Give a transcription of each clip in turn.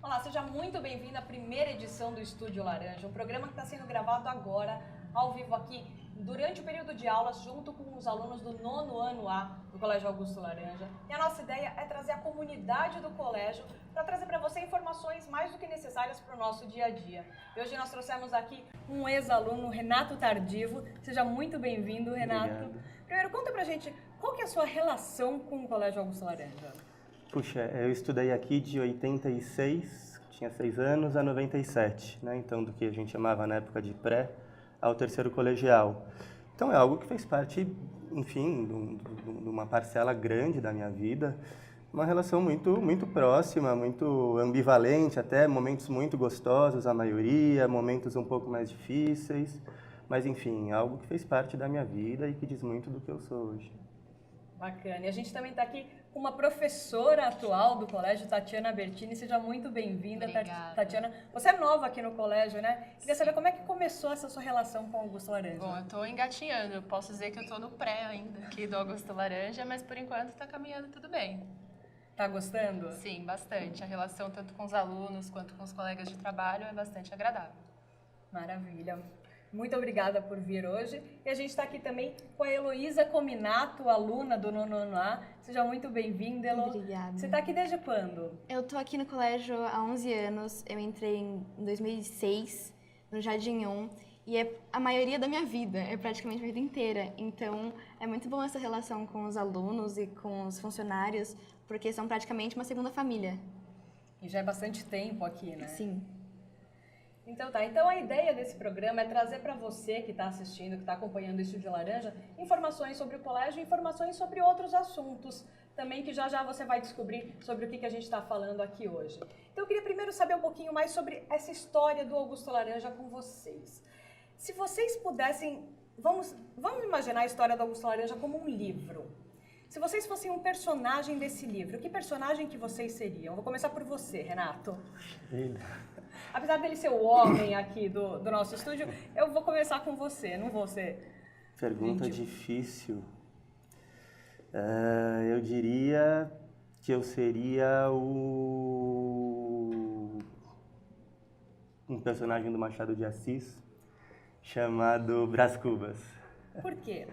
Olá, seja muito bem-vindo à primeira edição do Estúdio Laranja, um programa que está sendo gravado agora, ao vivo aqui, durante o período de aulas, junto com os alunos do 9º ano A do Colégio Augusto Laranja. E a nossa ideia é trazer a comunidade do colégio para trazer para você informações mais do que necessárias para o nosso dia a dia. E hoje nós trouxemos aqui um ex-aluno, Renato Tardivo. Seja muito bem-vindo, Renato. Obrigado. Primeiro, conta pra gente, qual que é a sua relação com o Colégio Augusto Laranja? Puxa, eu estudei aqui de 86, tinha 6 anos, a 97, né? Então, do que a gente chamava na época de pré ao terceiro colegial. Então, é algo que fez parte, enfim, de uma parcela grande da minha vida, uma relação muito próxima, muito ambivalente, até momentos muito gostosos, a maioria, momentos um pouco mais difíceis, mas, enfim, algo que fez parte da minha vida e que diz muito do que eu sou hoje. Bacana. E a gente também está aqui com uma professora atual do colégio, Tatiana Bertini. Seja muito bem-vinda, Tatiana. Você é nova aqui no colégio, né? Queria saber como é que começou essa sua relação com o Augusto Laranja. Bom, eu estou engatinhando. Eu posso dizer que eu estou no pré ainda aqui do Augusto Laranja, mas por enquanto está caminhando tudo bem. Tá gostando? Sim, bastante. A relação tanto com os alunos quanto com os colegas de trabalho é bastante agradável. Maravilha. Muito obrigada por vir hoje. E a gente está aqui também com a Heloísa Cominato, aluna do 9º ano A. Seja muito bem-vinda, Elo. Obrigada. Você está aqui desde quando? Eu tô aqui no colégio há 11 anos. Eu entrei em 2006, no Jardim 1. E é a maioria da minha vida, é praticamente a vida inteira. Então, é muito bom essa relação com os alunos e com os funcionários, porque são praticamente uma segunda família. E já é bastante tempo aqui, né? Sim. Então tá, então a ideia desse programa é trazer para você que está assistindo, que está acompanhando o Estúdio Laranja, informações sobre o colégio e informações sobre outros assuntos também que já você vai descobrir sobre o que a gente está falando aqui hoje. Então eu queria primeiro saber um pouquinho mais sobre essa história do Augusto Laranja com vocês. Se vocês pudessem, vamos imaginar a história do Augusto Laranja como um livro. Se vocês fossem um personagem desse livro, que personagem que vocês seriam? Vou começar por você, Renato. Apesar dele ser o homem aqui do nosso estúdio, eu vou começar com você, não vou ser... Pergunta difícil. Eu diria que eu seria um personagem do Machado de Assis chamado Brás Cubas. Por quê?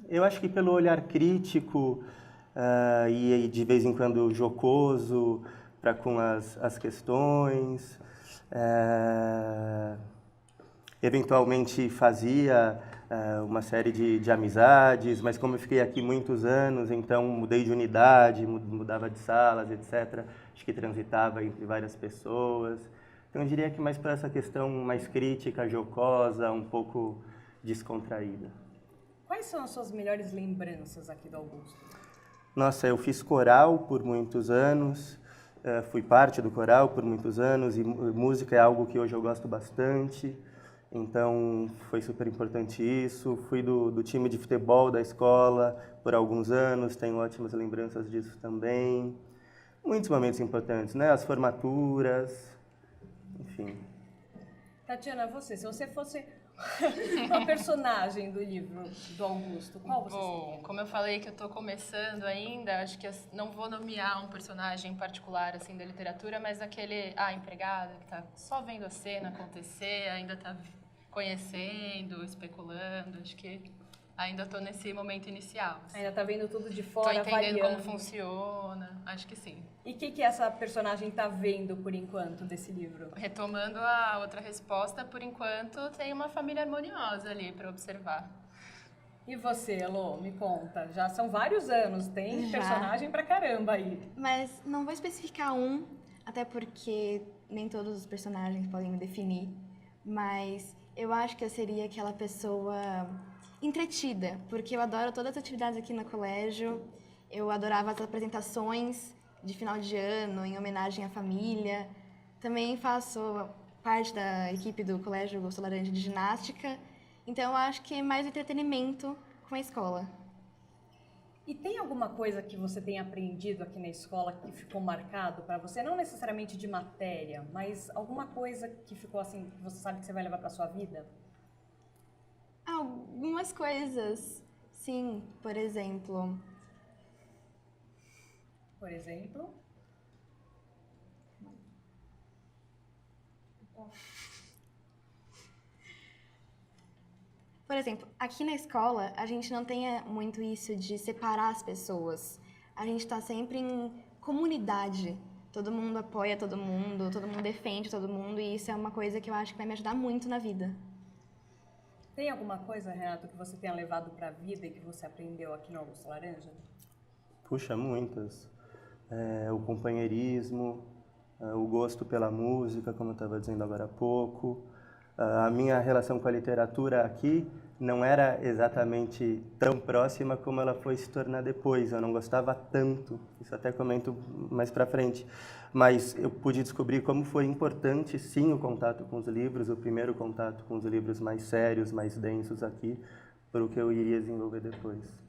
Eu acho que pelo olhar crítico e de vez em quando jocoso para com as questões, eventualmente fazia uma série de amizades, mas como eu fiquei aqui muitos anos, então mudei de unidade, mudava de salas, etc. Acho que transitava entre várias pessoas. Então eu diria que mais para essa questão mais crítica, jocosa, um pouco descontraída. Quais são as suas melhores lembranças aqui do Augusto? Nossa, eu fiz coral por muitos anos, fui parte do coral por muitos anos e música é algo que hoje eu gosto bastante, então foi super importante isso. Fui do time de futebol da escola por alguns anos, tenho ótimas lembranças disso também. Muitos momentos importantes, né? As formaturas, enfim. Tatiana, você, se você fosse uma personagem do livro do Augusto, qual você seria? Bom, como eu falei que eu estou começando ainda, acho que eu não vou nomear um personagem particular assim da literatura, mas aquele empregado que está só vendo a cena acontecer, ainda está conhecendo, especulando, acho que ainda estou nesse momento inicial. Ainda está vendo tudo de fora, estou entendendo avaliando. como funciona, acho que sim. E o que essa personagem está vendo por enquanto desse livro? Retomando a outra resposta, por enquanto tem uma família harmoniosa ali para observar. E você, Elô, me conta. Já são vários anos, tem personagem pra caramba aí. Mas não vou especificar um, até porque nem todos os personagens podem me definir. Mas eu acho que eu seria aquela pessoa entretida, porque eu adoro todas as atividades aqui no colégio. Eu adorava as apresentações de final de ano, em homenagem à família. Também faço parte da equipe do Colégio Augusto Laranja de ginástica. Então, eu acho que é mais entretenimento com a escola. E tem alguma coisa que você tenha aprendido aqui na escola que ficou marcado para você? Não necessariamente de matéria, mas alguma coisa que ficou assim, que você sabe que você vai levar para sua vida? Algumas coisas, sim. Por exemplo, por exemplo? Por exemplo, aqui na escola, a gente não tem muito isso de separar as pessoas. A gente está sempre em comunidade. Todo mundo apoia todo mundo defende todo mundo, e isso é uma coisa que eu acho que vai me ajudar muito na vida. Tem alguma coisa, Renato, que você tenha levado para a vida e que você aprendeu aqui no Augusto Laranja? Puxa, muitas. O companheirismo, o gosto pela música, como eu estava dizendo agora há pouco. A minha relação com a literatura aqui não era exatamente tão próxima como ela foi se tornar depois. Eu não gostava tanto, isso até comento mais para frente. Mas eu pude descobrir como foi importante, sim, o contato com os livros, o primeiro contato com os livros mais sérios, mais densos aqui, para o que eu iria desenvolver depois.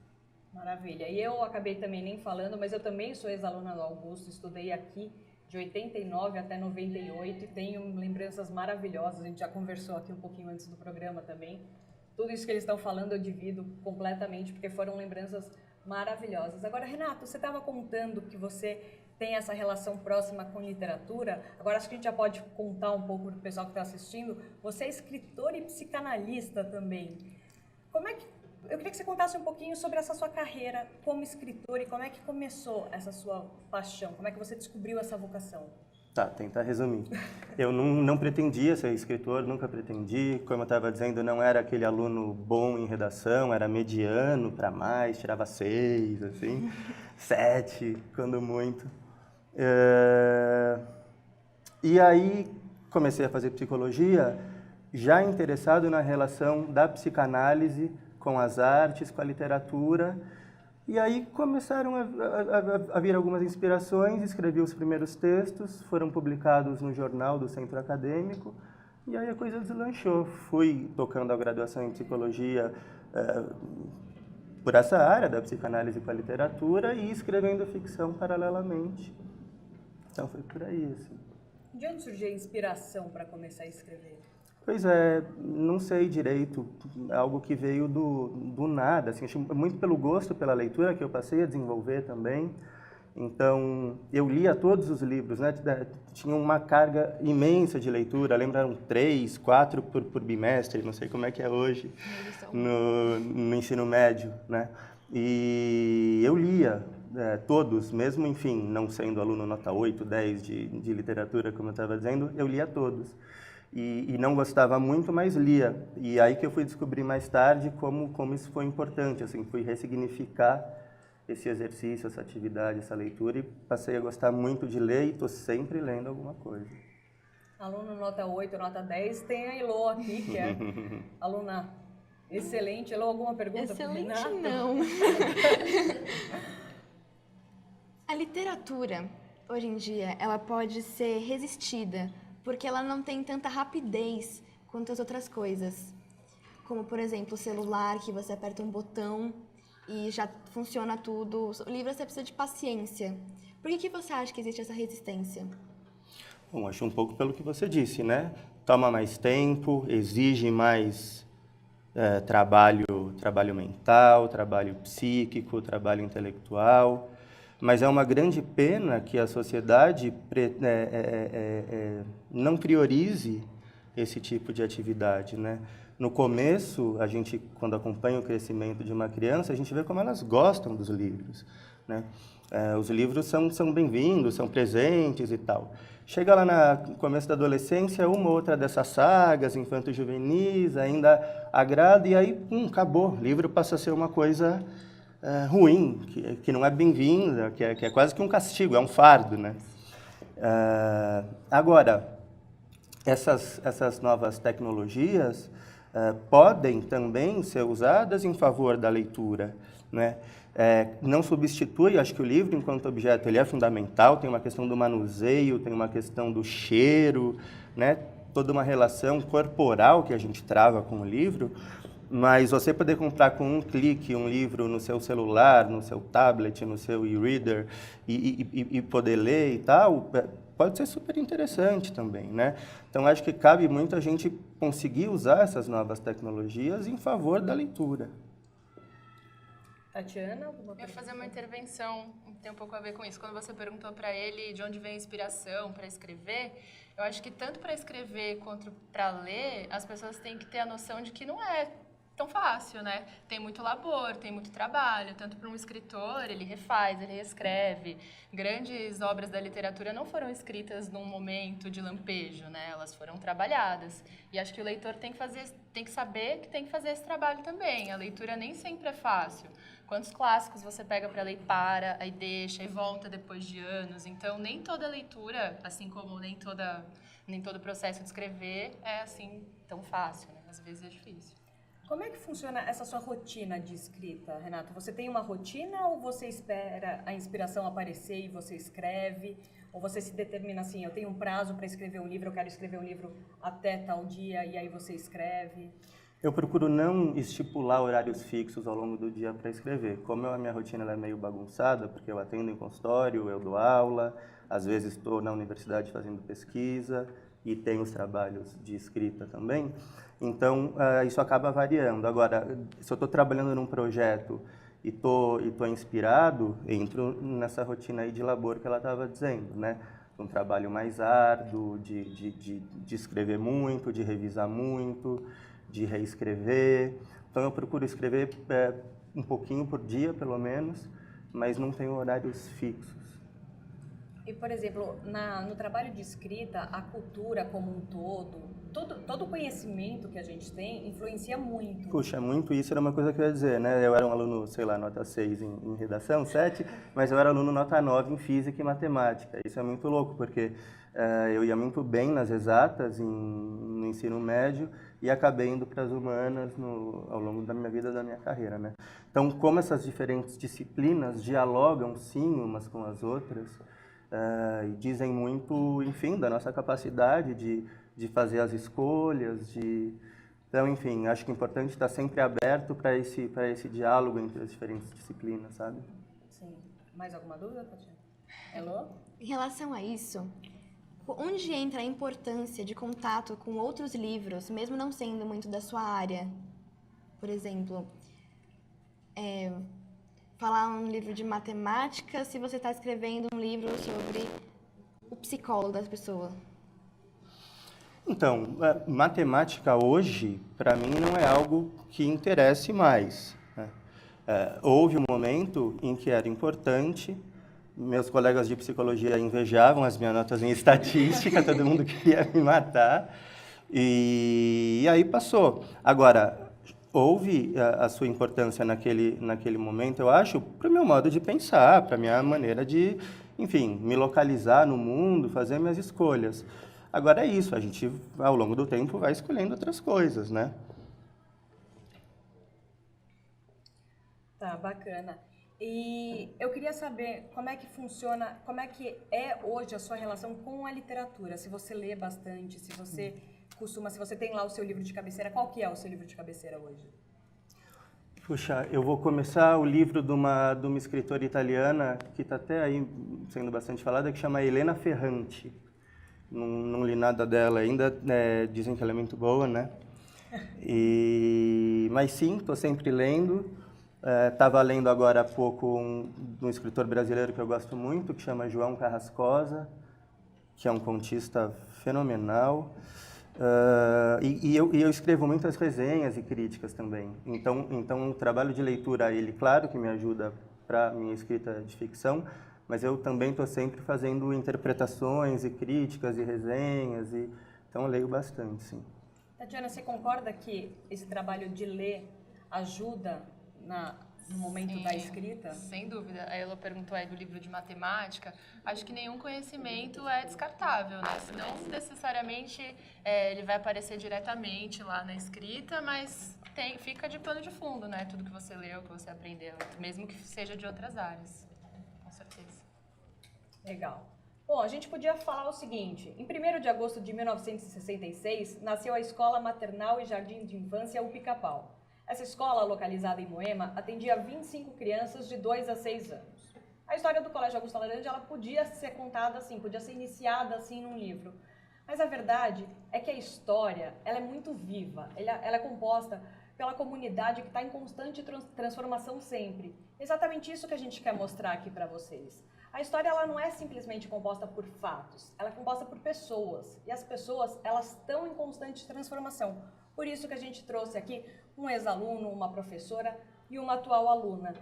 Maravilha. E eu acabei também nem falando, mas eu também sou ex-aluna do Augusto, estudei aqui de 89 até 98 e tenho lembranças maravilhosas. A gente já conversou aqui um pouquinho antes do programa também. Tudo isso que eles estão falando eu divido completamente, porque foram lembranças maravilhosas. Agora, Renato, você estava contando que você tem essa relação próxima com literatura. Agora acho que a gente já pode contar um pouco para o pessoal que está assistindo. Você é escritor e psicanalista também. Eu queria que você contasse um pouquinho sobre essa sua carreira como escritor e como é que começou essa sua paixão, como é que você descobriu essa vocação? Tá, tentar resumir. Eu não pretendia ser escritor, nunca pretendi. Como eu estava dizendo, não era aquele aluno bom em redação, era mediano para mais, tirava 6, assim, 7, quando muito. E aí comecei a fazer psicologia, já interessado na relação da psicanálise com as artes, com a literatura. E aí começaram a vir algumas inspirações, escrevi os primeiros textos, foram publicados no jornal do Centro Acadêmico, e aí a coisa deslanchou. Fui tocando a graduação em psicologia por essa área da psicanálise com a literatura e escrevendo ficção paralelamente. Então foi por aí, assim. De onde surgiu a inspiração para começar a escrever? Pois é, não sei direito, algo que veio do nada, assim, muito pelo gosto pela leitura que eu passei a desenvolver também. Então, eu lia todos os livros, né? Tinha uma carga imensa de leitura, lembraram 3, 4 por bimestre, não sei como é que é hoje, no ensino médio, né? E eu lia todos, mesmo, enfim, não sendo aluno nota 8, 10 de literatura, como eu estava dizendo, eu lia todos. E não gostava muito, mas lia. E aí que eu fui descobrir mais tarde como isso foi importante, assim, fui ressignificar esse exercício, essa atividade, essa leitura, e passei a gostar muito de ler e estou sempre lendo alguma coisa. Aluno nota 8, nota 10, tem a Elô aqui, que é aluna excelente. Elô, alguma pergunta para o Renato? Excelente, não. A literatura, hoje em dia, ela pode ser resistida, porque ela não tem tanta rapidez quanto as outras coisas. Como, por exemplo, o celular, que você aperta um botão e já funciona tudo. O livro você precisa de paciência. Por que você acha que existe essa resistência? Bom, acho um pouco pelo que você disse, né? Toma mais tempo, exige mais trabalho mental, trabalho psíquico, trabalho intelectual. Mas é uma grande pena que a sociedade não priorize esse tipo de atividade, né? No começo, a gente, quando acompanha o crescimento de uma criança, a gente vê como elas gostam dos livros, né? Os livros são bem-vindos, são presentes e tal. Chega lá no começo da adolescência, uma ou outra dessas sagas infanto-juvenis ainda agrada, e aí, acabou. O livro passa a ser uma coisa ruim, que não é bem-vinda, que é quase que um castigo, é um fardo, né? Agora, essas novas tecnologias podem também ser usadas em favor da leitura, né? Não substitui, acho que o livro, enquanto objeto, ele é fundamental, tem uma questão do manuseio, tem uma questão do cheiro, né? Toda uma relação corporal que a gente trava com o livro. Mas você poder comprar com um clique um livro no seu celular, no seu tablet, no seu e-reader e poder ler e tal, pode ser super interessante também, né? Então, acho que cabe muito a gente conseguir usar essas novas tecnologias em favor da leitura. Tatiana, alguma Eu ia pergunta? fazer uma intervenção, tem um pouco a ver com isso. Quando você perguntou para ele de onde vem a inspiração para escrever, eu acho que tanto para escrever quanto para ler, as pessoas têm que ter a noção de que não é tão fácil, né? Tem muito labor, tem muito trabalho, tanto para um escritor, ele refaz, ele reescreve. Grandes obras da literatura não foram escritas num momento de lampejo, né? Elas foram trabalhadas. E acho que o leitor tem que saber que tem que fazer esse trabalho também. A leitura nem sempre é fácil. Quantos clássicos você pega para ler e para, aí deixa e volta depois de anos. Então, nem toda leitura, assim como nem todo processo de escrever é assim tão fácil, né? Às vezes é difícil. Como é que funciona essa sua rotina de escrita, Renata? Você tem uma rotina ou você espera a inspiração aparecer e você escreve? Ou você se determina assim, eu tenho um prazo para escrever um livro, eu quero escrever um livro até tal dia e aí você escreve? Eu procuro não estipular horários fixos ao longo do dia para escrever. Como a minha rotina ela é meio bagunçada, porque eu atendo em consultório, eu dou aula, às vezes estou na universidade fazendo pesquisa e tenho os trabalhos de escrita também, então isso acaba variando. Agora, se eu estou trabalhando num projeto e tô inspirado, entro nessa rotina aí de labor que ela estava dizendo, né? Um trabalho mais árduo, de escrever muito, de revisar muito, de reescrever. Então eu procuro escrever um pouquinho por dia, pelo menos, mas não tenho horários fixos. E, por exemplo, no trabalho de escrita, a cultura como um todo o conhecimento que a gente tem influencia muito. Puxa, muito isso era uma coisa que eu ia dizer, né? Eu era um aluno, sei lá, nota 6 em redação, 7, mas eu era aluno nota 9 em física e matemática. Isso é muito louco, porque eu ia muito bem nas exatas no ensino médio e acabei indo para as humanas ao longo da minha vida, da minha carreira, né? Então, como essas diferentes disciplinas dialogam, sim, umas com as outras, e dizem muito, enfim, da nossa capacidade de fazer as escolhas, Então, enfim, acho que é importante estar sempre aberto para esse diálogo entre as diferentes disciplinas, sabe? Sim. Mais alguma dúvida, Tatiana? Elô? Em relação a isso, onde entra a importância de contato com outros livros, mesmo não sendo muito da sua área? Por exemplo, falar um livro de matemática se você está escrevendo um livro sobre o psicólogo das pessoas. Então, matemática hoje, para mim, não é algo que interesse mais, né? Houve um momento em que era importante, meus colegas de psicologia invejavam as minhas notas em estatística, todo mundo queria me matar, e aí passou. Agora, houve a sua importância naquele momento, eu acho, para o meu modo de pensar, para a minha maneira de, enfim, me localizar no mundo, fazer minhas escolhas. Agora é isso, a gente, ao longo do tempo, vai escolhendo outras coisas, né? Tá, bacana. E eu queria saber como é que funciona, como é que é hoje a sua relação com a literatura. Se você lê bastante, se você se você tem lá o seu livro de cabeceira, qual que é o seu livro de cabeceira hoje? Puxa, eu vou começar o livro de uma escritora italiana, que está até aí sendo bastante falada, que chama Elena Ferrante. Não li nada dela ainda, dizem que ela é muito boa, né? Mas sim, estou sempre lendo. Estava lendo agora há pouco um escritor brasileiro que eu gosto muito, que chama João Carrascosa, que é um contista fenomenal. Eu escrevo muitas resenhas e críticas também. Então o trabalho de leitura, ele, claro que me ajuda para minha escrita de ficção, mas eu também estou sempre fazendo interpretações e críticas e resenhas, então eu leio bastante, sim. Tatiana, você concorda que esse trabalho de ler ajuda no momento da escrita? Sem dúvida. A Elo perguntou aí do livro de matemática. Acho que nenhum conhecimento é descartável, né? Não necessariamente ele vai aparecer diretamente lá na escrita, mas fica de plano de fundo, né? Tudo que você leu, que você aprendeu, mesmo que seja de outras áreas. Com certeza. Legal. Bom, a gente podia falar o seguinte, em 1º de agosto de 1966, nasceu a Escola Maternal e Jardim de Infância O Pica-Pau. Essa escola, localizada em Moema, atendia 25 crianças de 2 a 6 anos. A história do Colégio Augusta Laranja, ela podia ser contada assim, podia ser iniciada assim num livro. Mas a verdade é que a história, ela é muito viva, ela é composta pela comunidade que está em constante transformação sempre. Exatamente isso que a gente quer mostrar aqui para vocês. A história ela não é simplesmente composta por fatos, ela é composta por pessoas. E as pessoas, elas estão em constante transformação. Por isso que a gente trouxe aqui um ex-aluno, uma professora e uma atual aluna.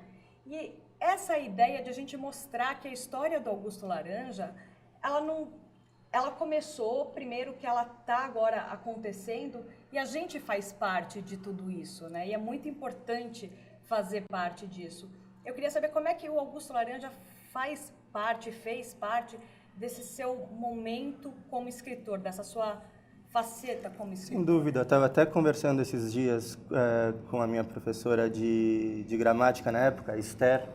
E essa ideia de a gente mostrar que a história do Augusto Laranja, ela começou primeiro que ela está agora acontecendo e a gente faz parte de tudo isso, né? E é muito importante fazer parte disso. Eu queria saber como é que o Augusto Laranja fez parte desse seu momento como escritor, dessa sua faceta como escritor. Sem dúvida, eu estava até conversando esses dias com a minha professora de gramática na época, Esther,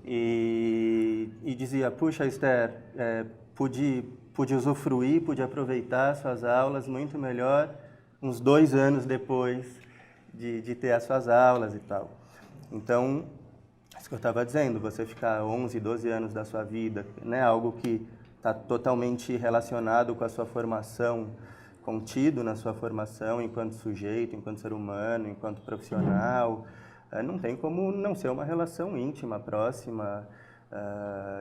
e dizia, puxa Esther, pude usufruir, pude aproveitar suas aulas muito melhor uns 2 anos depois de ter as suas aulas e tal. Então, isso que eu estava dizendo, você ficar 11, 12 anos da sua vida, né, algo que está totalmente relacionado com a sua formação, contido na sua formação enquanto sujeito, enquanto ser humano, enquanto profissional, não tem como não ser uma relação íntima, próxima,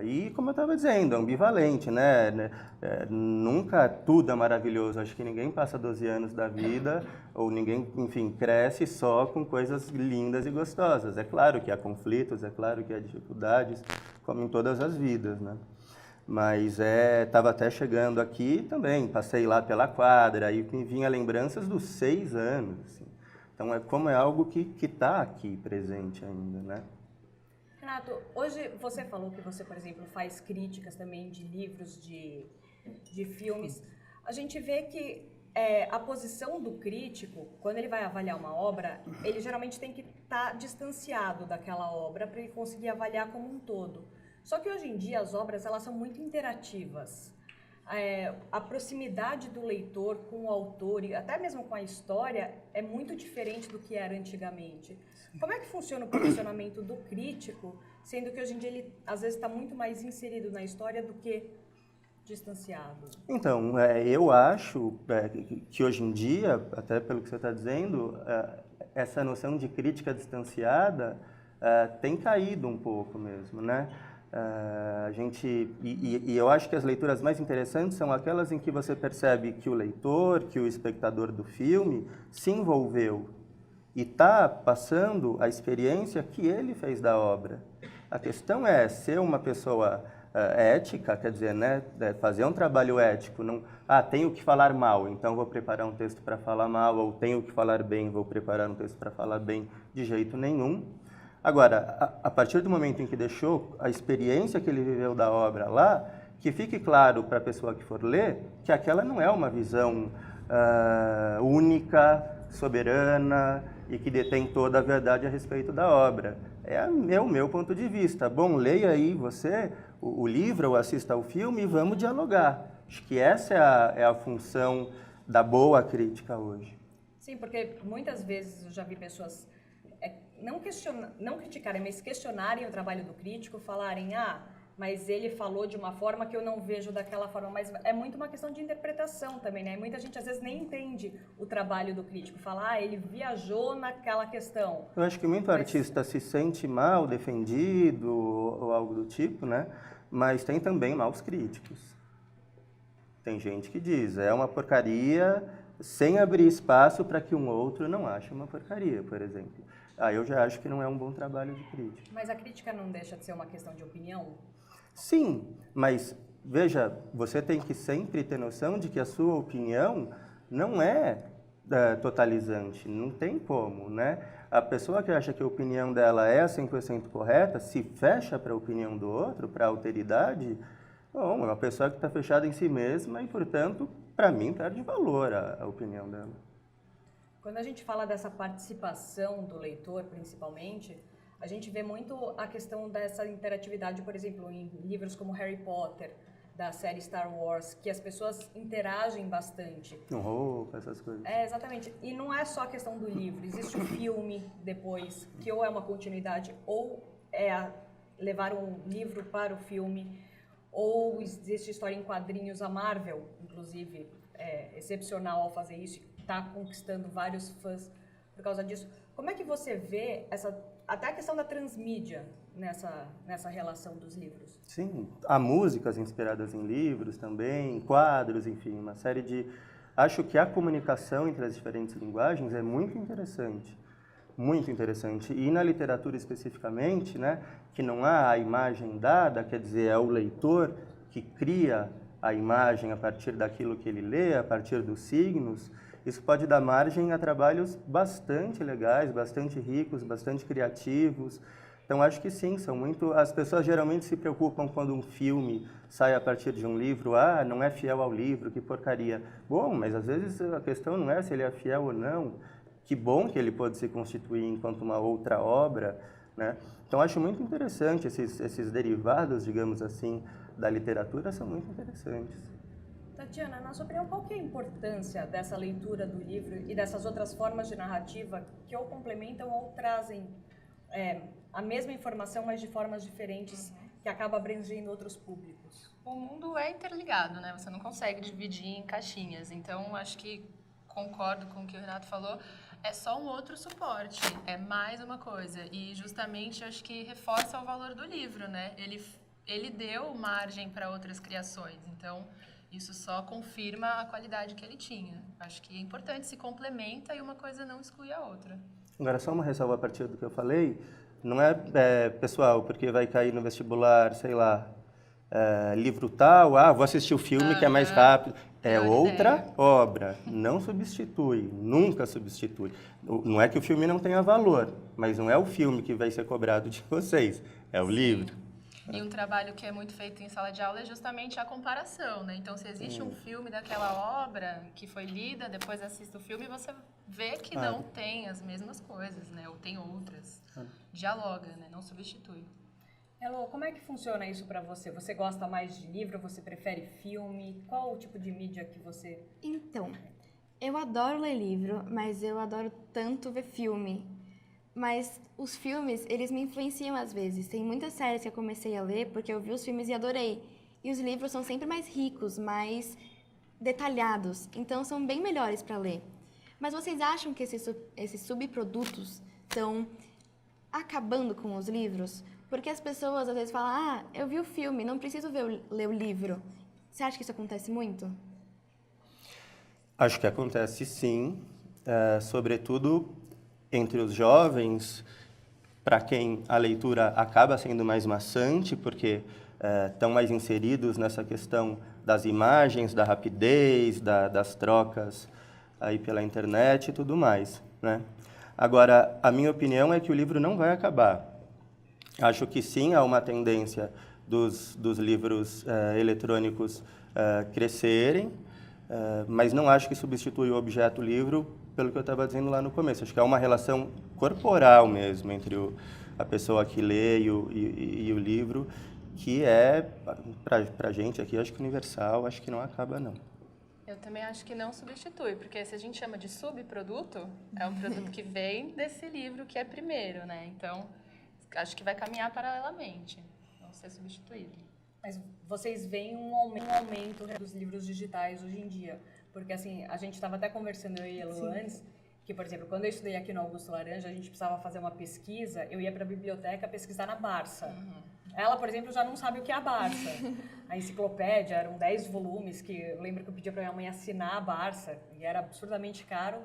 e como eu estava dizendo, ambivalente, né? Nunca tudo é maravilhoso, acho que ninguém passa 12 anos da vida, ou ninguém, enfim, cresce só com coisas lindas e gostosas. É claro que há conflitos, é claro que há dificuldades, como em todas as vidas, né? Mas estava até chegando aqui também, passei lá pela quadra, e me vinha lembranças dos 6 anos, assim. Então, como é algo que está aqui presente ainda, né? Renato, hoje você falou que você, por exemplo, faz críticas também de livros, de filmes. A gente vê que a posição do crítico, quando ele vai avaliar uma obra, ele geralmente tem que estar distanciado daquela obra para ele conseguir avaliar como um todo. Só que hoje em dia as obras elas são muito interativas. A proximidade do leitor com o autor e até mesmo com a história é muito diferente do que era antigamente. Como é que funciona o posicionamento do crítico, sendo que hoje em dia ele às vezes está muito mais inserido na história do que distanciado? Então, eu acho que hoje em dia, até pelo que você está dizendo, essa noção de crítica distanciada tem caído um pouco mesmo, né? E eu acho que as leituras mais interessantes são aquelas em que você percebe que o leitor, que o espectador do filme se envolveu e está passando a experiência que ele fez da obra. A questão é ser uma pessoa ética, quer dizer, né, fazer um trabalho ético. Não, tenho que falar mal, então vou preparar um texto para falar mal, ou tenho que falar bem, vou preparar um texto para falar bem, de jeito nenhum. Agora, a partir do momento em que deixou a experiência que ele viveu da obra lá, que fique claro para a pessoa que for ler que aquela não é uma visão única, soberana e que detém toda a verdade a respeito da obra. É o meu ponto de vista. Bom, leia aí você o livro ou assista ao filme e vamos dialogar. Acho que essa é a função da boa crítica hoje. Sim, porque muitas vezes eu já vi pessoas não criticarem, mas questionarem o trabalho do crítico, falarem, mas ele falou de uma forma que eu não vejo daquela forma. Mas é muito uma questão de interpretação também, né? Muita gente às vezes nem entende o trabalho do crítico. Fala, ele viajou naquela questão. Eu acho que muito artista se sente mal defendido ou algo do tipo, né? Mas tem também maus críticos. Tem gente que diz, é uma porcaria, sem abrir espaço para que um outro não ache uma porcaria, por exemplo. Eu já acho que não é um bom trabalho de crítica. Mas a crítica não deixa de ser uma questão de opinião? Sim, mas veja, você tem que sempre ter noção de que a sua opinião não é totalizante, não tem como, né? A pessoa que acha que a opinião dela é 100% correta, se fecha para a opinião do outro, para a alteridade, bom, é uma pessoa que está fechada em si mesma e, portanto, para mim, perde valor a opinião dela. Quando a gente fala dessa participação do leitor, principalmente, a gente vê muito a questão dessa interatividade, por exemplo, em livros como Harry Potter, da série Star Wars, que as pessoas interagem bastante. Com roupa, essas coisas. Exatamente. E não é só a questão do livro, existe o filme depois, que ou é uma continuidade, ou levar um livro para o filme, ou existe história em quadrinhos. A Marvel, inclusive, é excepcional ao fazer isso, está conquistando vários fãs por causa disso. Como é que você vê até a questão da transmídia nessa relação dos livros? Sim, há músicas inspiradas em livros também, quadros, enfim, uma série de... Acho que a comunicação entre as diferentes linguagens é muito interessante. Muito interessante. E na literatura especificamente, né, que não há a imagem dada, quer dizer, é o leitor que cria a imagem a partir daquilo que ele lê, a partir dos signos, isso pode dar margem a trabalhos bastante legais, bastante ricos, bastante criativos. Então, acho que sim, são muito... As pessoas geralmente se preocupam quando um filme sai a partir de um livro, não é fiel ao livro, que porcaria. Bom, mas às vezes a questão não é se ele é fiel ou não. Que bom que ele pode se constituir enquanto uma outra obra, né? Então, acho muito interessante esses derivados, digamos assim, da literatura, são muito interessantes. Tatiana, na sua opinião, qual que é a importância dessa leitura do livro e dessas outras formas de narrativa que ou complementam ou trazem a mesma informação, mas de formas diferentes, que acaba abrangendo outros públicos? O mundo é interligado, né? Você não consegue dividir em caixinhas. Então, acho que concordo com o que o Renato falou. É só um outro suporte, é mais uma coisa. E justamente acho que reforça o valor do livro, né? Ele deu margem para outras criações. Então, isso só confirma a qualidade que ele tinha. Acho que é importante, se complementa e uma coisa não exclui a outra. Agora, só uma ressalva a partir do que eu falei. Não é, pessoal, porque vai cair no vestibular, sei lá, livro tal, vou assistir o filme que é mais rápido. É outra obra, não substitui, nunca substitui. Não é que o filme não tenha valor, mas não é o filme que vai ser cobrado de vocês, é o livro. E um trabalho que é muito feito em sala de aula é justamente a comparação, né? Então, se existe um filme daquela obra que foi lida, depois assiste o filme e você vê que não tem as mesmas coisas, né? Ou tem outras. Dialoga, né? Não substitui. Elô, como é que funciona isso para você? Você gosta mais de livro? Você prefere filme? Qual o tipo de mídia que você... Então, eu adoro ler livro, mas eu adoro tanto ver filme. Mas os filmes, eles me influenciam às vezes. Tem muitas séries que eu comecei a ler porque eu vi os filmes e adorei. E os livros são sempre mais ricos, mais detalhados. Então, são bem melhores para ler. Mas vocês acham que esses subprodutos estão acabando com os livros? Porque as pessoas às vezes falam, eu vi o filme, não preciso ler o livro. Você acha que isso acontece muito? Acho que acontece sim, sobretudo entre os jovens, para quem a leitura acaba sendo mais maçante, porque estão mais inseridos nessa questão das imagens, da rapidez, das trocas aí pela internet e tudo mais, né? Agora, a minha opinião é que o livro não vai acabar. Acho que sim, há uma tendência dos livros eletrônicos crescerem, mas não acho que substitui o objeto livro pelo que eu estava dizendo lá no começo. Acho que há uma relação corporal mesmo entre a pessoa que lê e o livro, que é, para a gente aqui, acho que universal, acho que não acaba, não. Eu também acho que não substitui, porque se a gente chama de subproduto, é um produto que vem desse livro que é primeiro, né? Então, acho que vai caminhar paralelamente, não ser substituído. Mas vocês veem um aumento dos livros digitais hoje em dia? Porque, assim, a gente estava até conversando, eu e a Elu antes, que, por exemplo, quando eu estudei aqui no Augusto Laranja, a gente precisava fazer uma pesquisa, eu ia para a biblioteca pesquisar na Barça. Ela, por exemplo, já não sabe o que é a Barça. A enciclopédia, eram 10 volumes, que eu lembro que eu pedia para minha mãe assinar a Barça, e era absurdamente caro.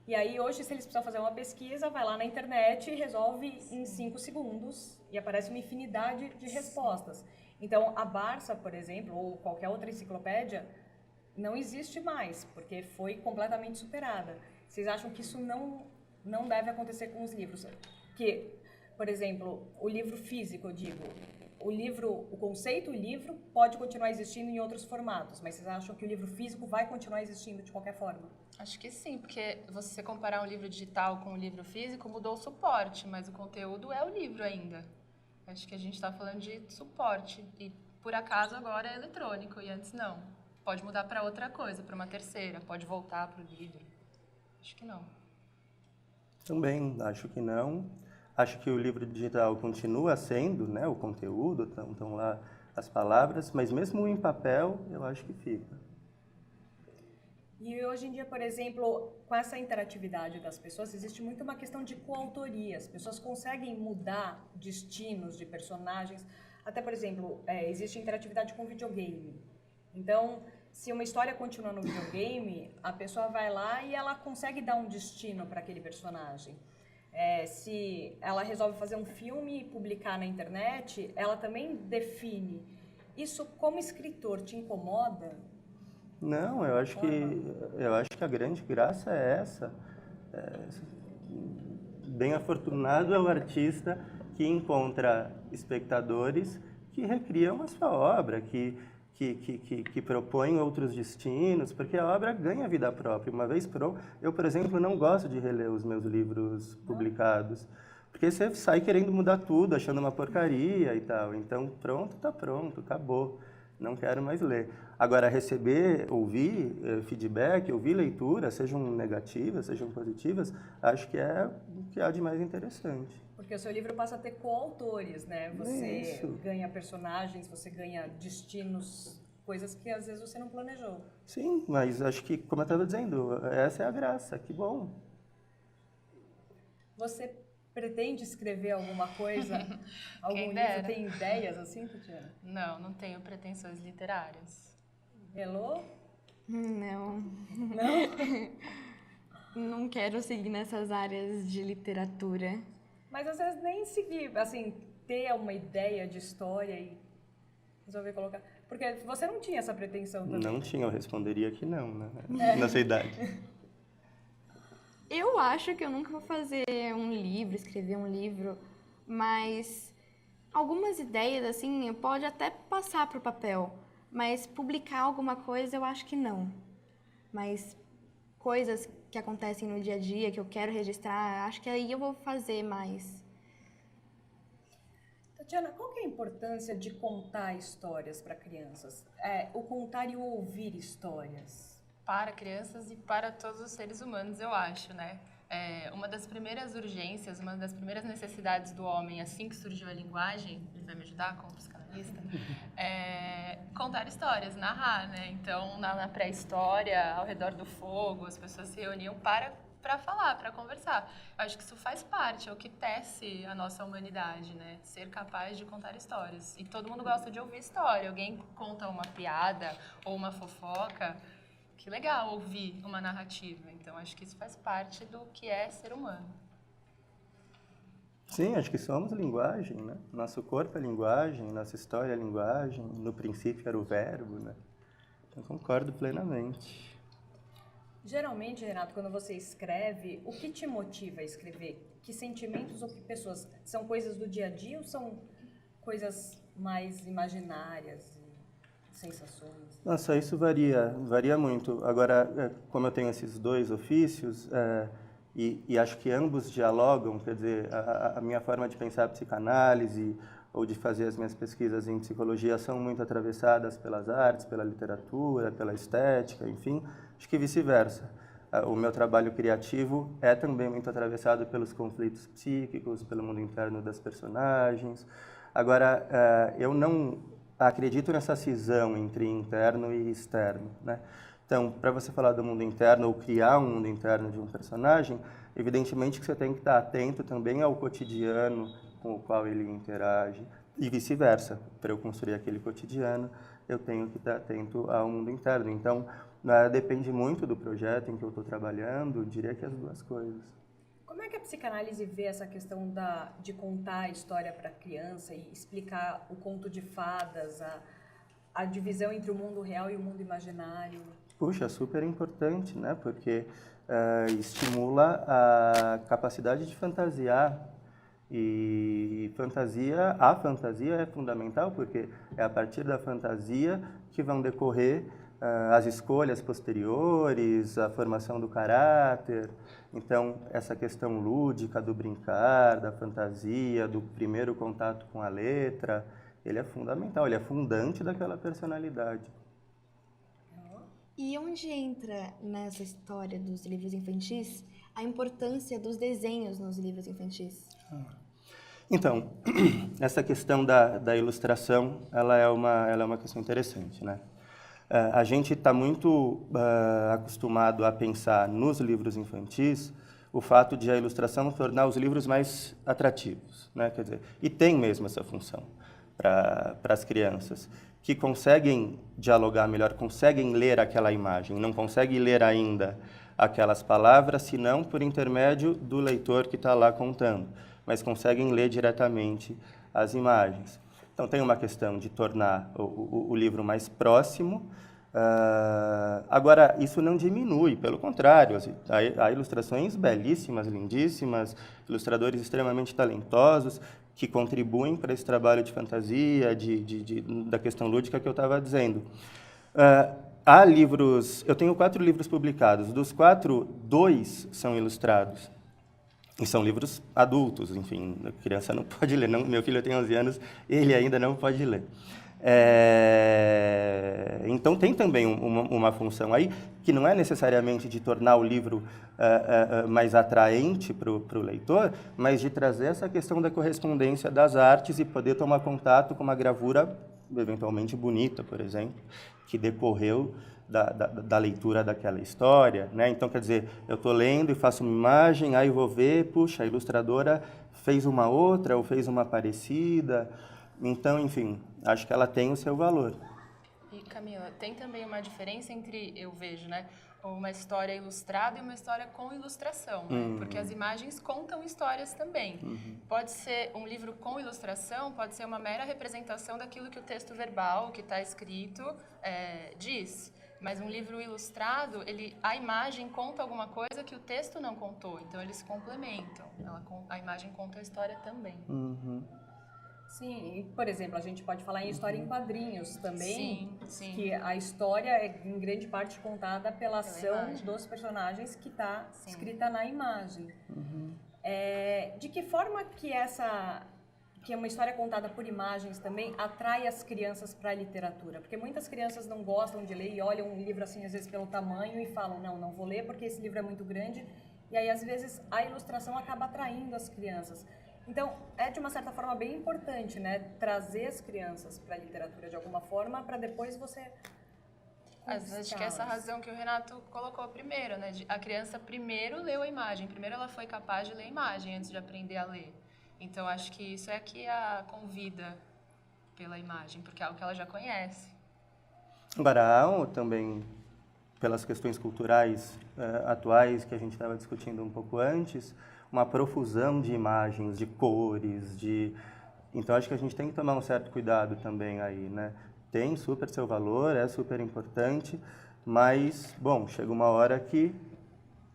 E aí, hoje, se eles precisam fazer uma pesquisa, vai lá na internet e resolve em 5 segundos, e aparece uma infinidade de respostas. Então, a Barça, por exemplo, ou qualquer outra enciclopédia, não existe mais, porque foi completamente superada. Vocês acham que isso não deve acontecer com os livros? Que, por exemplo, o livro físico, eu digo, o conceito livro pode continuar existindo em outros formatos, mas vocês acham que o livro físico vai continuar existindo de qualquer forma? Acho que sim, porque você comparar um livro digital com um livro físico, mudou o suporte, mas o conteúdo é o livro ainda. Acho que a gente está falando de suporte e, por acaso, agora é eletrônico e antes não. Pode mudar para outra coisa, para uma terceira, pode voltar para o livro. Acho que não. Também acho que não. Acho que o livro digital continua sendo, né, o conteúdo, estão lá as palavras, mas mesmo em papel, eu acho que fica. E hoje em dia, por exemplo, com essa interatividade das pessoas, existe muito uma questão de coautoria. As pessoas conseguem mudar destinos de personagens. Até, por exemplo, existe interatividade com videogame. Então, se uma história continua no videogame, a pessoa vai lá e ela consegue dar um destino para aquele personagem. Se ela resolve fazer um filme e publicar na internet, ela também define. Isso, como escritor, te incomoda? Não, eu acho que a grande graça é essa. Bem afortunado é o artista que encontra espectadores que recriam a sua obra, que propõem outros destinos, porque a obra ganha vida própria. Uma vez eu, por exemplo, não gosto de reler os meus livros publicados, porque você sai querendo mudar tudo, achando uma porcaria e tal. Então, pronto, tá pronto, acabou. Não quero mais ler. Agora, ouvir feedback, ouvir leituras, sejam negativas, sejam positivas, acho que é o que há de mais interessante. Porque o seu livro passa a ter coautores, né? Você Isso. ganha personagens, você ganha destinos, coisas que às vezes você não planejou. Sim, mas acho que, como eu estava dizendo, essa é a graça, que bom. Você pretende escrever alguma coisa? Algum Quem livro? dera. Tem ideias assim, Tatiana? Não tenho pretensões literárias. Hello? Não, Não? não quero seguir nessas áreas de literatura. Mas às vezes nem seguir, assim, ter uma ideia de história e resolver colocar... Porque você não tinha essa pretensão também. Não tinha, eu responderia que não, né? Nessa idade. Eu acho que eu nunca vou fazer um livro, escrever um livro, mas algumas ideias, assim, pode até passar para o papel, mas publicar alguma coisa eu acho que não. Mas coisas que acontecem no dia a dia, que eu quero registrar, acho que aí eu vou fazer mais. Tatiana, qual que é a importância de contar histórias para crianças? O contar e o ouvir histórias. Para crianças e para todos os seres humanos, eu acho, né? Uma das primeiras urgências, uma das primeiras necessidades do homem, assim que surgiu a linguagem, ele vai me ajudar como psicanalista, contar histórias, narrar, né? Então, na pré-história, ao redor do fogo, as pessoas se reuniam para falar, para conversar. Eu acho que isso faz parte, é o que tece a nossa humanidade, né? Ser capaz de contar histórias. E todo mundo gosta de ouvir história. Alguém conta uma piada ou uma fofoca, que legal ouvir uma narrativa. Então, acho que isso faz parte do que é ser humano. Sim, acho que somos linguagem, né? Nosso corpo é linguagem, nossa história é linguagem, no princípio era o verbo, né? Eu concordo plenamente. Geralmente, Renato, quando você escreve, o que te motiva a escrever? Que sentimentos ou que pessoas? São coisas do dia a dia ou são coisas mais imaginárias, sensações? Nossa, isso varia muito. Agora, como eu tenho esses dois ofícios, e acho que ambos dialogam, quer dizer, a minha forma de pensar a psicanálise ou de fazer as minhas pesquisas em psicologia são muito atravessadas pelas artes, pela literatura, pela estética, enfim, acho que vice-versa. O meu trabalho criativo é também muito atravessado pelos conflitos psíquicos, pelo mundo interno das personagens. Agora, eu não acredito nessa cisão entre interno e externo, né? Então, para você falar do mundo interno ou criar um mundo interno de um personagem, evidentemente que você tem que estar atento também ao cotidiano com o qual ele interage e vice-versa. Para eu construir aquele cotidiano, eu tenho que estar atento ao mundo interno. Então, depende muito do projeto em que eu estou trabalhando, diria que as duas coisas. Como é que a psicanálise vê essa questão de contar a história para a criança e explicar o conto de fadas, a divisão entre o mundo real e o mundo imaginário? Puxa, super importante, né? Porque estimula a capacidade de fantasiar. E a fantasia é fundamental, porque é a partir da fantasia que vão decorrer as escolhas posteriores, a formação do caráter. Então, essa questão lúdica do brincar, da fantasia, do primeiro contato com a letra, ele é fundamental, ele é fundante daquela personalidade. E onde entra nessa história dos livros infantis a importância dos desenhos nos livros infantis? Então, essa questão da ilustração, ela é uma questão interessante, né? A gente está muito acostumado a pensar nos livros infantis o fato de a ilustração tornar os livros mais atrativos, né? Quer dizer, e tem mesmo essa função para as crianças, que conseguem dialogar melhor, conseguem ler aquela imagem, não conseguem ler ainda aquelas palavras, senão por intermédio do leitor que está lá contando, mas conseguem ler diretamente as imagens. Então, tem uma questão de tornar o livro mais próximo. Agora, isso não diminui, pelo contrário, há ilustrações belíssimas, lindíssimas, ilustradores extremamente talentosos que contribuem para esse trabalho de fantasia, da questão lúdica que eu estava dizendo. Há livros, eu tenho 4 livros publicados, dos 4, 2 são ilustrados. E são livros adultos, enfim, a criança não pode ler. Não, meu filho tem 11 anos, ele ainda não pode ler. Então, tem também uma função aí, que não é necessariamente de tornar o livro mais atraente para o leitor, mas de trazer essa questão da correspondência das artes e poder tomar contato com uma gravura eventualmente bonita, por exemplo, que decorreu da leitura daquela história, né? Então, quer dizer, eu estou lendo e faço uma imagem, aí vou ver, puxa, a ilustradora fez uma outra ou fez uma parecida. Então, enfim, acho que ela tem o seu valor. E, Camila, tem também uma diferença entre, eu vejo, né, uma história ilustrada e uma história com ilustração, né? Porque as imagens contam histórias também. Pode ser um livro com ilustração, pode ser uma mera representação daquilo que o texto verbal, que está escrito, diz. Mas um livro ilustrado, a imagem conta alguma coisa que o texto não contou, então eles se complementam. A imagem conta a história também. Sim, e, por exemplo, a gente pode falar em história em quadrinhos também, Sim. que a história é em grande parte contada pela ação imagem. dos personagens que está escrita na imagem. De que forma que uma história contada por imagens também atrai as crianças para a literatura? Porque muitas crianças não gostam de ler e olham um livro assim, às vezes pelo tamanho e falam, não vou ler porque esse livro é muito grande. E aí, às vezes, a ilustração acaba atraindo as crianças. Então, é de uma certa forma bem importante, né? Trazer as crianças para a literatura de alguma forma, para depois você... Acho que essa razão que o Renato colocou primeiro, né? A criança primeiro leu a imagem, primeiro ela foi capaz de ler a imagem antes de aprender a ler. Então, acho que isso é que a convida pela imagem, porque é algo que ela já conhece. Agora, há também, pelas questões culturais atuais que a gente estava discutindo um pouco antes, uma profusão de imagens, de cores, Então, acho que a gente tem que tomar um certo cuidado também aí, né? Tem super seu valor, é super importante, mas, bom, chega uma hora que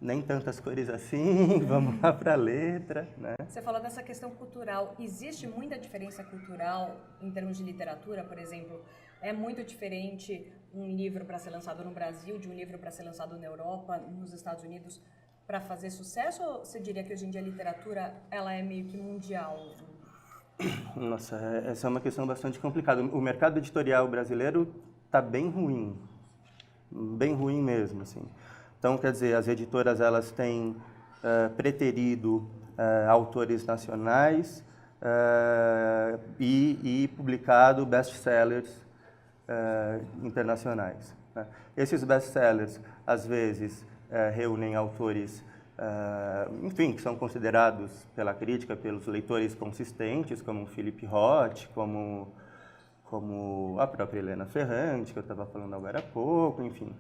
nem tantas cores assim, vamos lá para a letra, né? Você falou dessa questão cultural. Existe muita diferença cultural em termos de literatura, por exemplo? É muito diferente um livro para ser lançado no Brasil de um livro para ser lançado na Europa, nos Estados Unidos, para fazer sucesso? Ou você diria que hoje em dia a literatura ela é meio que mundial? Nossa, essa é uma questão bastante complicada. O mercado editorial brasileiro está bem ruim mesmo, assim. Então, quer dizer, as editoras elas têm preterido autores nacionais e publicado best-sellers internacionais, né? Esses best-sellers, às vezes, reúnem autores, enfim, que são considerados pela crítica, pelos leitores consistentes, como o Philip Roth, como a própria Helena Ferrante, que eu estava falando agora há pouco, enfim.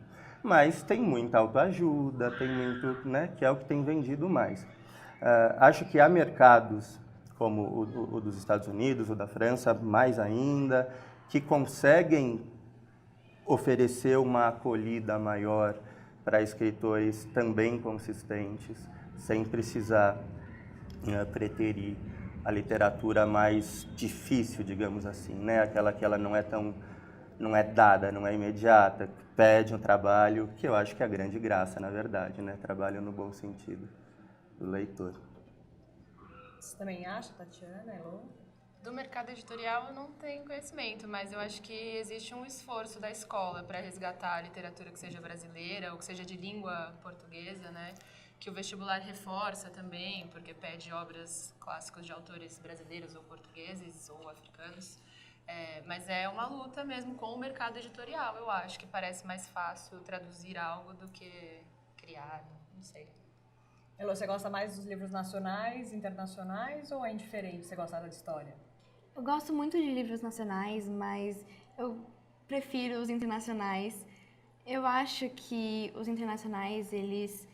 Mas tem muita autoajuda, tem muito, né, que é o que tem vendido mais. Acho que há mercados, como o dos Estados Unidos, o da França, mais ainda, que conseguem oferecer uma acolhida maior para escritores também consistentes, sem precisar preterir a literatura mais difícil, digamos assim, né? Aquela que ela não é dada, não é imediata, pede um trabalho, que eu acho que é a grande graça, na verdade, né? Trabalho no bom sentido do leitor. Você também acha, Tatiana, Elô? Do mercado editorial eu não tenho conhecimento, mas eu acho que existe um esforço da escola para resgatar a literatura que seja brasileira ou que seja de língua portuguesa, né? Que o vestibular reforça também, porque pede obras clássicas de autores brasileiros ou portugueses ou africanos. Mas é uma luta mesmo com o mercado editorial, eu acho, que parece mais fácil traduzir algo do que criar, não sei. Elô, você gosta mais dos livros nacionais, internacionais ou é indiferente você gostar da história? Eu gosto muito de livros nacionais, mas eu prefiro os internacionais. Eu acho que os internacionais, eles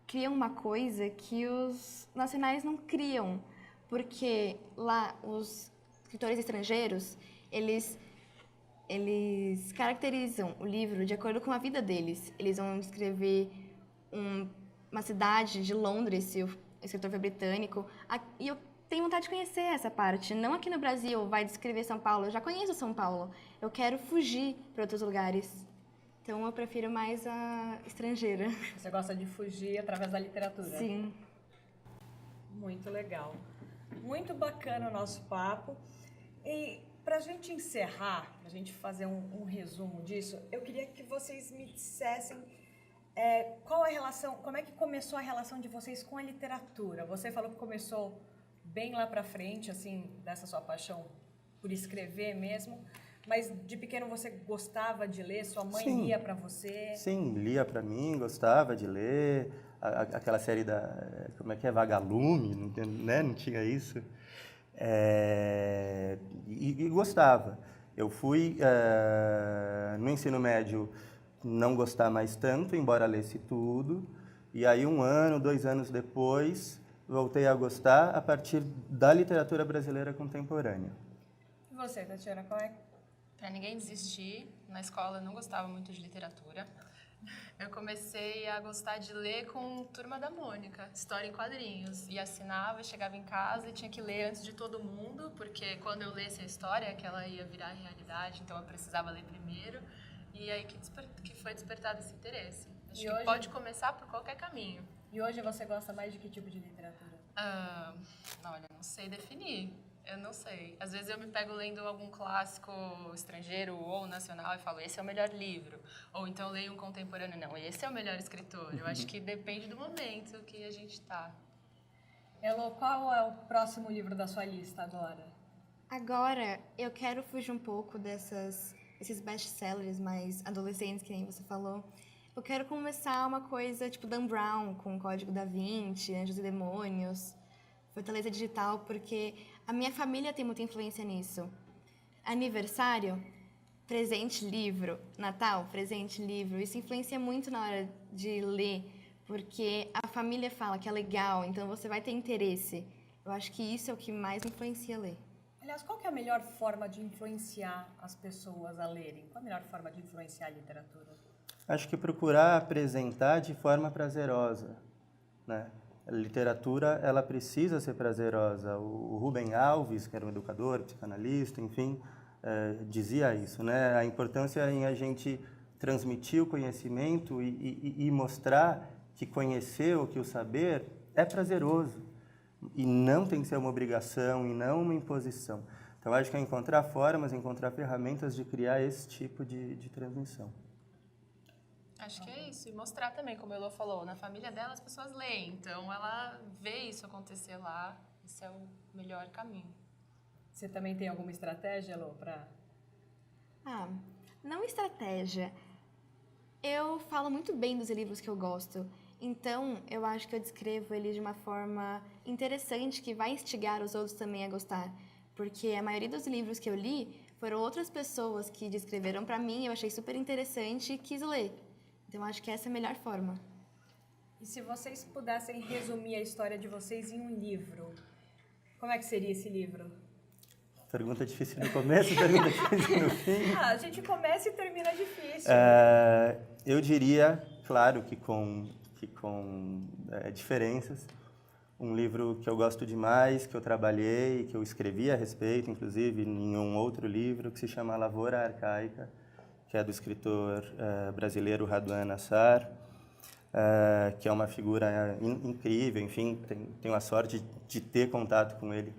criam uma coisa que os nacionais não criam, porque lá os escritores estrangeiros, eles caracterizam o livro de acordo com a vida deles. Eles vão escrever uma cidade de Londres, se o escritor for britânico, e eu tenho vontade de conhecer essa parte. Não aqui no Brasil, vai descrever São Paulo. Eu já conheço São Paulo. Eu quero fugir para outros lugares. Então, eu prefiro mais a estrangeira. Você gosta de fugir através da literatura? Sim. Muito legal. Muito bacana o nosso papo. E para a gente encerrar, para a gente fazer um resumo disso, eu queria que vocês me dissessem qual a relação, como é que começou a relação de vocês com a literatura? Você falou que começou bem lá para frente, assim, dessa sua paixão por escrever mesmo. Mas de pequeno você gostava de ler? Sua mãe lia para você? Sim, lia para mim, gostava de ler. Aquela série como é que é? Vagalume, né? Não tinha isso. E gostava. Eu fui, no ensino médio, não gostar mais tanto, embora lesse tudo. E aí, 1 ano, 2 anos depois, voltei a gostar a partir da literatura brasileira contemporânea. E você, Tatiana, qual é? Para ninguém desistir, na escola eu não gostava muito de literatura. Eu comecei a gostar de ler com Turma da Mônica, história em quadrinhos. E assinava, chegava em casa e tinha que ler antes de todo mundo, porque quando eu lesse a história, que ela ia virar realidade, então eu precisava ler primeiro. E aí que foi despertado esse interesse. Acho que pode começar por qualquer caminho. E hoje você gosta mais de que tipo de literatura? Olha, não sei definir. Eu não sei. Às vezes eu me pego lendo algum clássico estrangeiro ou nacional e falo, esse é o melhor livro. Ou então eu leio um contemporâneo, não, esse é o melhor escritor. Eu acho que depende do momento que a gente está. Elô, qual é o próximo livro da sua lista agora? Agora, eu quero fugir um pouco esses best-sellers mais adolescentes, que nem você falou. Eu quero começar uma coisa tipo Dan Brown, com Código da Vinci, Anjos e Demônios, Fortaleza Digital, porque a minha família tem muita influência nisso. Aniversário, presente livro. Natal, presente livro. Isso influencia muito na hora de ler, porque a família fala que é legal, então você vai ter interesse. Eu acho que isso é o que mais influencia ler. Aliás, qual que é a melhor forma de influenciar as pessoas a lerem? Qual a melhor forma de influenciar a literatura? Acho que procurar apresentar de forma prazerosa, né? A literatura, ela precisa ser prazerosa. O Rubem Alves, que era um educador, psicanalista, enfim, dizia isso, né? A importância em a gente transmitir o conhecimento e mostrar que conhecer ou que o saber é prazeroso. E não tem que ser uma obrigação e não uma imposição. Então, acho que é encontrar formas, encontrar ferramentas de criar esse tipo de transmissão. Acho que é isso. E mostrar também, como a Elô falou, na família dela as pessoas leem. Então, ela vê isso acontecer lá. Esse é o melhor caminho. Você também tem alguma estratégia, Elô, para... Não estratégia. Eu falo muito bem dos livros que eu gosto. Então, eu acho que eu descrevo eles de uma forma interessante, que vai instigar os outros também a gostar. Porque a maioria dos livros que eu li foram outras pessoas que descreveram para mim, eu achei super interessante e quis ler. Então, acho que essa é a melhor forma. E se vocês pudessem resumir a história de vocês em um livro, como é que seria esse livro? Pergunta difícil no começo, pergunta difícil no fim. A gente começa e termina difícil. Eu diria, claro que com diferenças, um livro que eu gosto demais, que eu trabalhei, que eu escrevi a respeito, inclusive, em um outro livro, que se chama Lavoura Arcaica, que é do escritor brasileiro Raduan Nassar, que é uma figura incrível, enfim, tenho a sorte de ter contato com ele.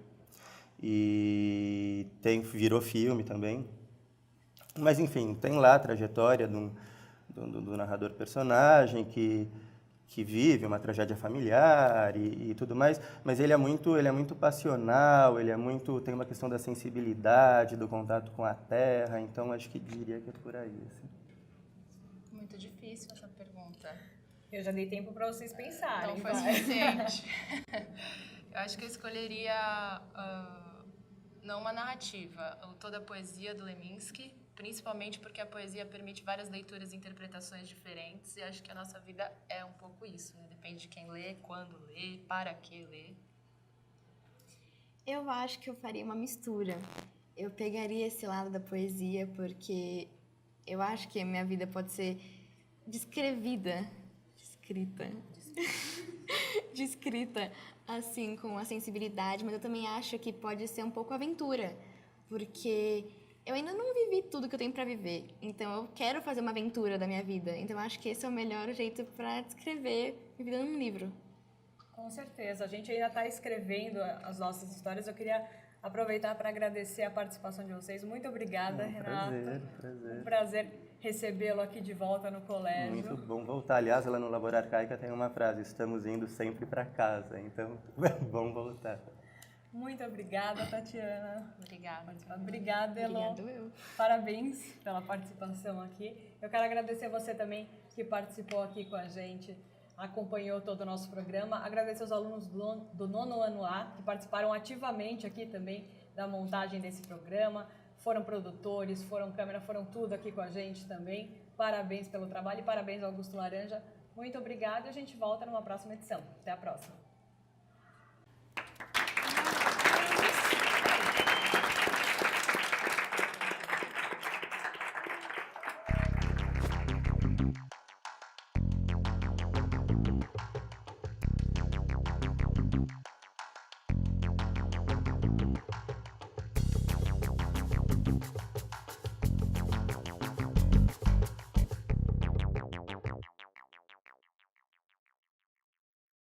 E virou filme também. Mas, enfim, tem lá a trajetória do narrador-personagem, que que vive uma tragédia familiar e tudo mais, mas ele é muito passional, tem uma questão da sensibilidade, do contato com a terra, então acho que diria que é por aí. Assim. Muito difícil essa pergunta. Eu já dei tempo para vocês pensarem. Não foi suficiente. Eu acho que eu escolheria não uma narrativa, toda a poesia do Leminski, principalmente porque a poesia permite várias leituras e interpretações diferentes, e acho que a nossa vida é um pouco isso, né? Depende de quem lê, quando lê, para que lê. Eu acho que eu faria uma mistura. Eu pegaria esse lado da poesia porque eu acho que a minha vida pode ser descrita assim, com a sensibilidade, mas eu também acho que pode ser um pouco aventura, porque eu ainda não vivi tudo que eu tenho para viver, então eu quero fazer uma aventura da minha vida, então eu acho que esse é o melhor jeito para descrever minha vida num livro. Com certeza, a gente ainda está escrevendo as nossas histórias, eu queria aproveitar para agradecer a participação de vocês. Muito obrigada, Renato. Prazer. Um prazer recebê-lo aqui de volta no colégio. Muito bom voltar. Aliás, lá no Labor Arcaica tem uma frase, estamos indo sempre para casa, então é bom voltar. Muito obrigada, Tatiana. Obrigada. Obrigada, Elô. Obrigado eu. Parabéns pela participação aqui. Eu quero agradecer você também que participou aqui com a gente, acompanhou todo o nosso programa. Agradecer aos alunos do 9º ano A, que participaram ativamente aqui também da montagem desse programa. Foram produtores, foram câmera, foram tudo aqui com a gente também. Parabéns pelo trabalho e parabéns ao Augusto Laranja. Muito obrigada e a gente volta numa próxima edição. Até a próxima.